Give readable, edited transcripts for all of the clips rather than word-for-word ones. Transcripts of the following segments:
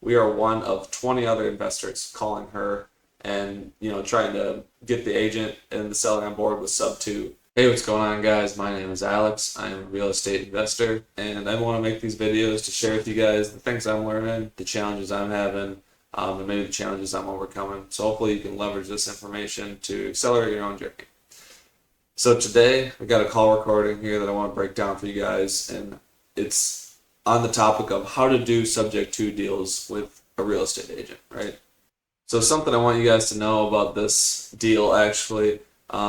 we are one of 20 other investors calling her and trying to get the agent and the seller on board with sub two. Hey, what's going on, guys? My name is Alex. I am a real estate investor, and I want to make these videos to share with you guys the things I'm learning, the challenges I'm having, and maybe the challenges I'm overcoming. So hopefully you can leverage this information to accelerate your own journey. So today I got a call recording here that I want to break down for you guys, and it's on the topic of how to do subject to deals with a real estate agent, right? So something I want you guys to know about this deal, actually,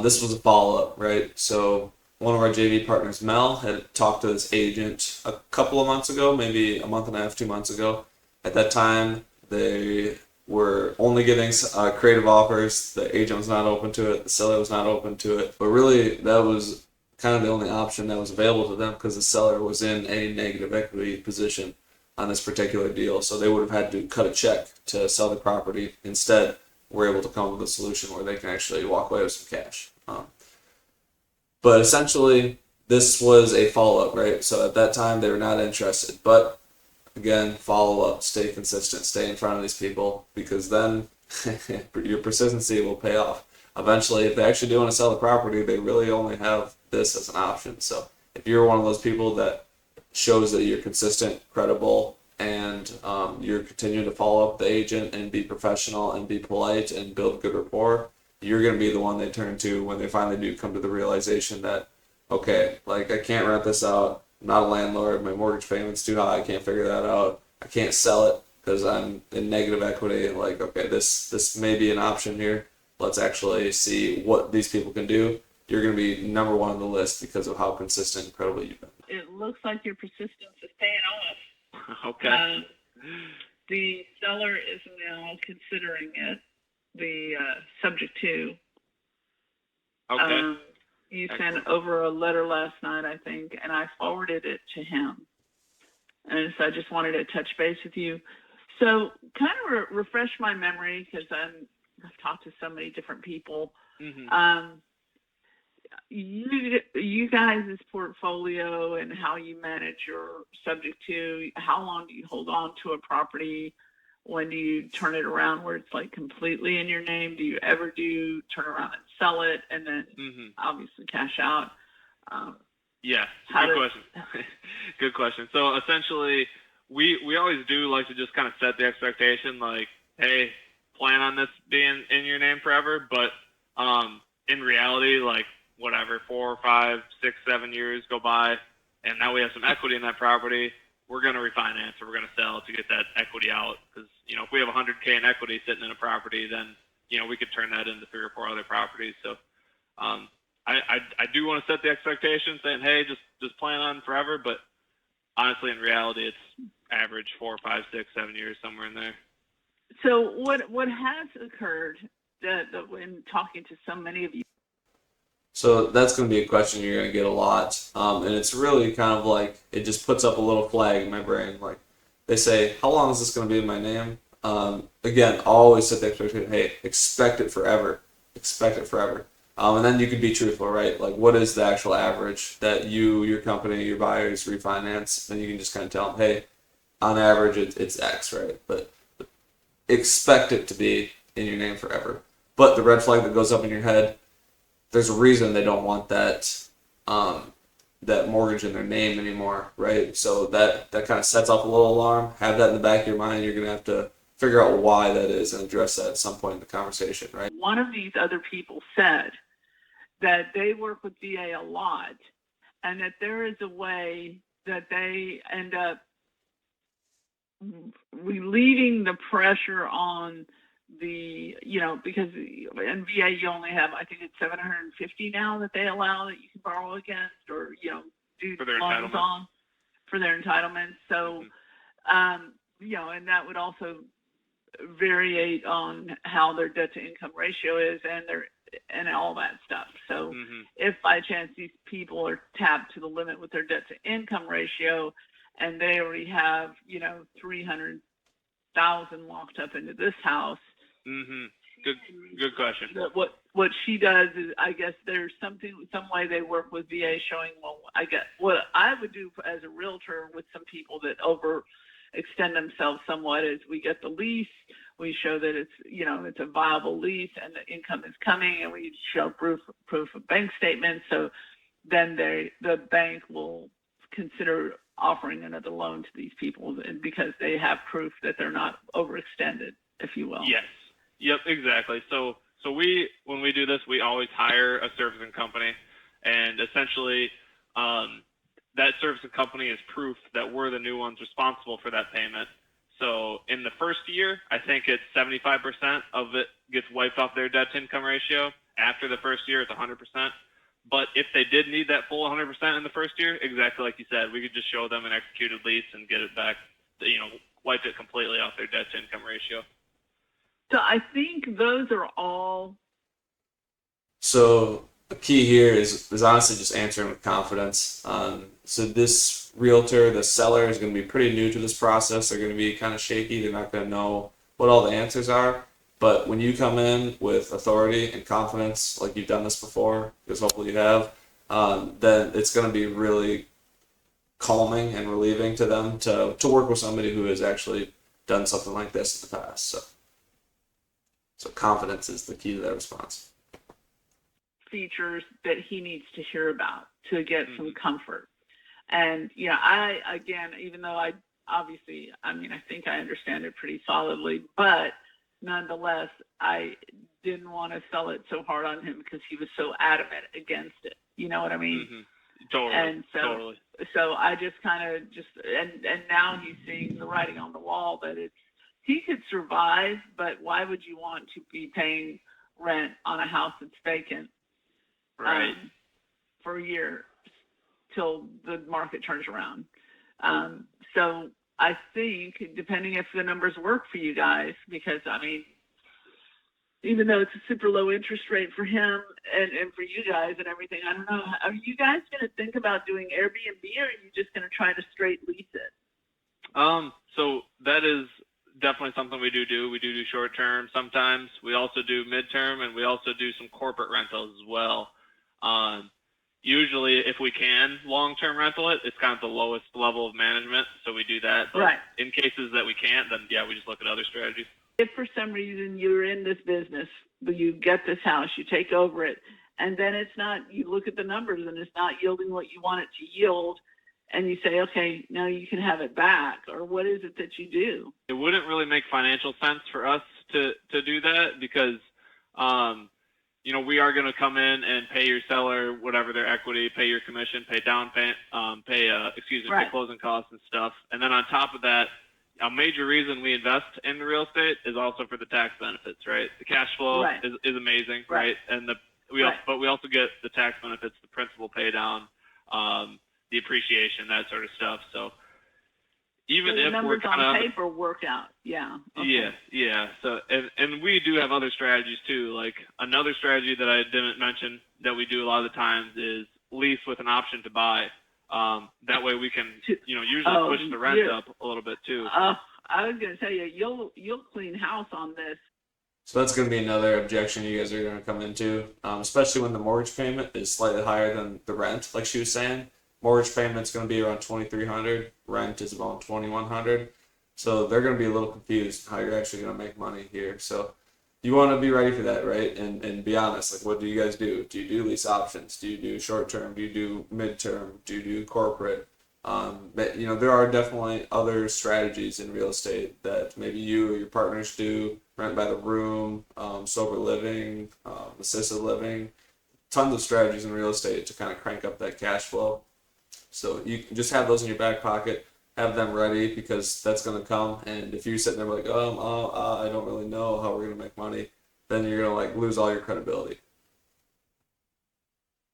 this was a follow-up, right? So one of our JV partners, Mel, had talked to this agent a couple of months ago, maybe a month and a half, 2 months ago. At that time, they were only getting creative offers. The agent was not open to it. The seller was not open to it. But really, that was kind of the only option that was available to them because the seller was in a negative equity position on this particular deal. So they would have had to cut a check to sell the property. Instead, we're able to come up with a solution where they can actually walk away with some cash. But essentially, this was a follow-up, right? So at that time, they were not interested. But again, follow up, stay consistent, stay in front of these people, because then your persistency will pay off. Eventually, if they actually do want to sell the property, they really only have this as an option. So if you're one of those people that shows that you're consistent, credible, and you're continuing to follow up the agent and be professional and be polite and build good rapport, you're going to be the one they turn to when they finally do come to the realization that, okay, like I can't rent this out. I'm not a landlord. My mortgage payment's too high. I can't figure that out. I can't sell it because I'm in negative equity. And like, okay, this may be an option here. Let's actually see what these people can do. You're going to be number one on the list because of how consistent and credible you've been. It looks like your persistence is paying off. Okay. The seller is now considering it, the subject to. Okay. You sent over a letter last night, I think, and I forwarded it to him. And so I just wanted to touch base with you. So kind of refresh my memory, because I've talked to so many different people. Mm-hmm. You guys' portfolio and how you manage your subject to, how long do you hold on to a property? When do you turn it around where it's like completely in your name? Do you ever turn around and sell it and then obviously cash out? Yeah, good question. Good question. So essentially, we always do like to just kind of set the expectation, like, hey, plan on this being in your name forever. But in reality, like, whatever, 4, 5, 6, 7 years go by, and now we have some equity in that property. We're going to refinance or we're going to sell to get that equity out. Because, if we have $100K in equity sitting in a property, then, we could turn that into 3 or 4 other properties. So I do want to set the expectation saying, hey, just plan on forever. But honestly, in reality, it's average 4, 5, 6, 7 years, somewhere in there. So what has occurred that when talking to so many of you? So that's going to be a question you're going to get a lot. And it's really kind of like, it just puts up a little flag in my brain. Like they say, how long is this going to be in my name? Again, always set the expectation, hey, expect it forever. Expect it forever. And then you can be truthful, right? Like what is the actual average that you, your company, your buyers refinance? And you can just kind of tell them, hey, on average, it's X, right? But expect it to be in your name forever. But the red flag that goes up in your head, there's a reason they don't want that that mortgage in their name anymore, right? So that kind of sets off a little alarm. Have that in the back of your mind. You're going to have to figure out why that is and address that at some point in the conversation, right? One of these other people said that they work with VA a lot and that there is a way that they end up relieving the pressure on the, because in VA you only have, I think it's 750 now that they allow that you can borrow against or, do for their loans on for their entitlements. So, and that would also variate on how their debt to income ratio is and all that stuff. So if by chance these people are tapped to the limit with their debt to income ratio and they already have, 300,000 locked up into this house. Good question. What she does is, I guess there's some way they work with VA showing, well, I guess what I would do as a realtor with some people that extend themselves somewhat as we get the lease. We show that it's a viable lease and the income is coming, and we show proof of bank statements. So then the bank will consider offering another loan to these people because they have proof that they're not overextended, if you will. Yes. Yep, exactly. So when we do this, we always hire a servicing company, and essentially that servicing company is proof that we're the new ones responsible for that payment. So in the first year, I think it's 75% of it gets wiped off their debt to income ratio. After the first year, it's 100%. But if they did need that full 100% in the first year, exactly like you said, we could just show them an executed lease and get it back, wipe it completely off their debt to income ratio. So I think those are all. So the key here is honestly just answering with confidence. So this realtor, the seller, is going to be pretty new to this process. They're going to be kind of shaky. They're not going to know what all the answers are. But when you come in with authority and confidence, like you've done this before, because hopefully you have, then it's going to be really calming and relieving to them to work with somebody who has actually done something like this in the past. So confidence is the key to that response. Features that he needs to hear about to get some comfort. And even though I think I understand it pretty solidly, but nonetheless, I didn't want to sell it so hard on him because he was so adamant against it. You know what I mean? Mm-hmm. Totally. And totally. So I just kind of and now he's seeing the writing on the wall that he could survive, but why would you want to be paying rent on a house that's vacant? Right. For a year till the market turns around. So I think, depending if the numbers work for you guys, because even though it's a super low interest rate for him and for you guys and everything, I don't know, are you guys going to think about doing Airbnb, or are you just going to try to straight lease it? So that is definitely something we do. We do short term sometimes. We also do midterm, and we also do some corporate rentals as well. Usually, if we can long-term rental it, it's kind of the lowest level of management, so we do that. But right. In cases that we can't, then we just look at other strategies. If for some reason you're in this business, but you get this house, you take over it, and then you look at the numbers and it's not yielding what you want it to yield, and you say, okay, now you can have it back, or what is it that you do? It wouldn't really make financial sense for us to do that because, we are going to come in and pay your seller whatever their equity, pay your commission, pay down payment, pay closing costs and stuff. And then on top of that, a major reason we invest in real estate is also for the tax benefits, right? The cash flow is amazing, right? And but we also get the tax benefits, the principal pay down, the appreciation, that sort of stuff. So even the if numbers we're on paper work out, okay. Yeah. So and we do have other strategies too. Like another strategy that I didn't mention that we do a lot of the times is lease with an option to buy. That way we can usually push the rent up a little bit too. I was going to tell you, you'll clean house on this. So that's going to be another objection you guys are going to come into, especially when the mortgage payment is slightly higher than the rent, like she was saying. Mortgage payment's going to be around $2,300. Rent is about $2,100. So they're going to be a little confused how you're actually going to make money here. So you want to be ready for that, right? And be honest. Like, what do you guys do? Do you do lease options? Do you do short term? Do you do midterm? Do you do corporate? But there are definitely other strategies in real estate that maybe you or your partners do. Rent by the room, sober living, assisted living. Tons of strategies in real estate to kind of crank up that cash flow. So you can just have those in your back pocket, have them ready because that's going to come. And if you're sitting there like, I don't really know how we're going to make money, then you're going to lose all your credibility.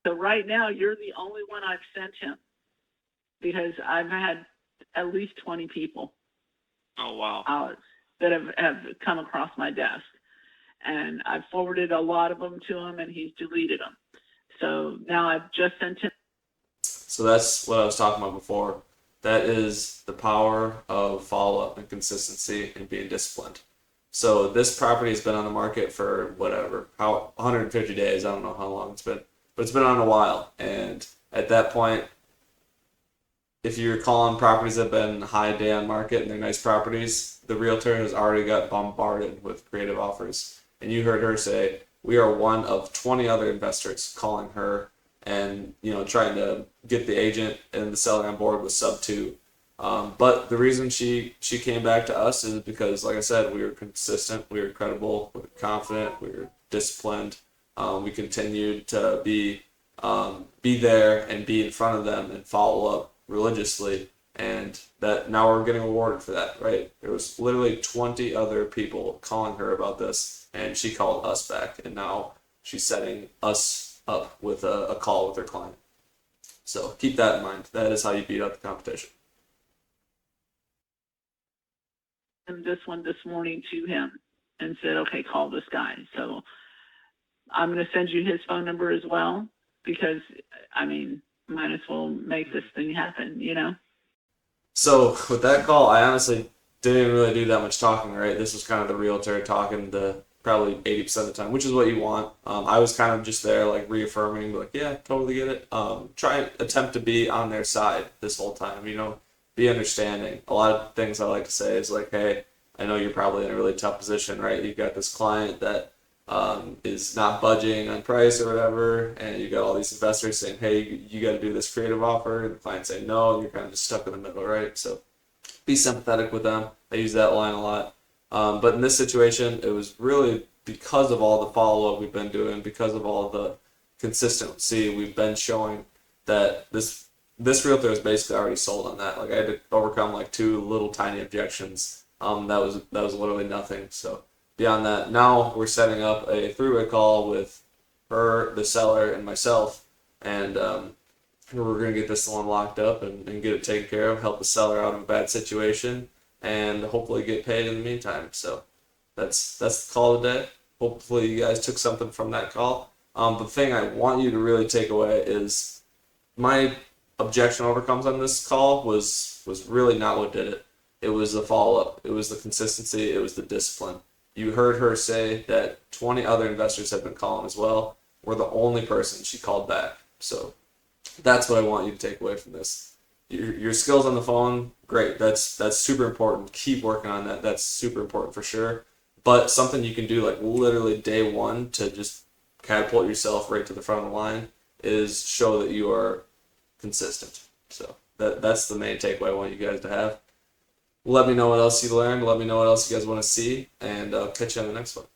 So right now you're the only one I've sent him because I've had at least 20 people. Oh, wow. Alex, that have come across my desk. And I've forwarded a lot of them to him and he's deleted them. So now I've just sent him. So that's what I was talking about before. That is the power of follow-up and consistency and being disciplined. So this property has been on the market for 150 days. I don't know how long it's been, but it's been on a while. And at that point, if you're calling properties that have been high day on market and they're nice properties, the realtor has already got bombarded with creative offers. And you heard her say, we are one of 20 other investors calling her and, trying to get the agent and the seller on board with sub two. But the reason she came back to us is because, like I said, we were consistent, we were credible, we were confident, we were disciplined. We continued to be there and be in front of them and follow up religiously, and that now we're getting rewarded for that, right? There was literally 20 other people calling her about this, and she called us back, and now she's setting us up with a call with her client. So keep that in mind. That is how you beat out the competition. And this one this morning to him and said, okay, call this guy. So I'm going to send you his phone number as well, because might as well make this thing happen, So with that call, I honestly didn't really do that much talking, right? This was kind of the realtor talking the probably 80% of the time, which is what you want. I was kind of just there, like reaffirming, like, yeah, totally get it. Try and attempt to be on their side this whole time, be understanding. A lot of things I like to say is like, hey, I know you're probably in a really tough position, right? You've got this client that is not budging on price or whatever, and you got all these investors saying, hey, you got to do this creative offer, and the client saying no, and you're kind of just stuck in the middle, right? So be sympathetic with them. I use that line a lot. But in this situation, it was really because of all the follow-up we've been doing, because of all the consistency we've been showing, that this realtor is basically already sold on that. Like, I had to overcome like 2 little tiny objections. That was literally nothing. So beyond that, now we're setting up a three-way call with her, the seller, and myself, and we're going to get this one locked up and get it taken care of, help the seller out of a bad situation, and hopefully get paid in the meantime. So that's the call today. Hopefully you guys took something from that call. The thing I want you to really take away is my objection overcomes on this call was really not what did it. It was the follow-up. It was the consistency. It was the discipline. You heard her say that 20 other investors have been calling as well. We're the only person she called back. So that's what I want you to take away from this. Your skills on the phone, great. That's super important. Keep working on that. That's super important for sure. But something you can do like literally day one to just catapult yourself right to the front of the line is show that you are consistent. So that's the main takeaway I want you guys to have. Let me know what else you learned. Let me know what else you guys want to see, and I'll catch you on the next one.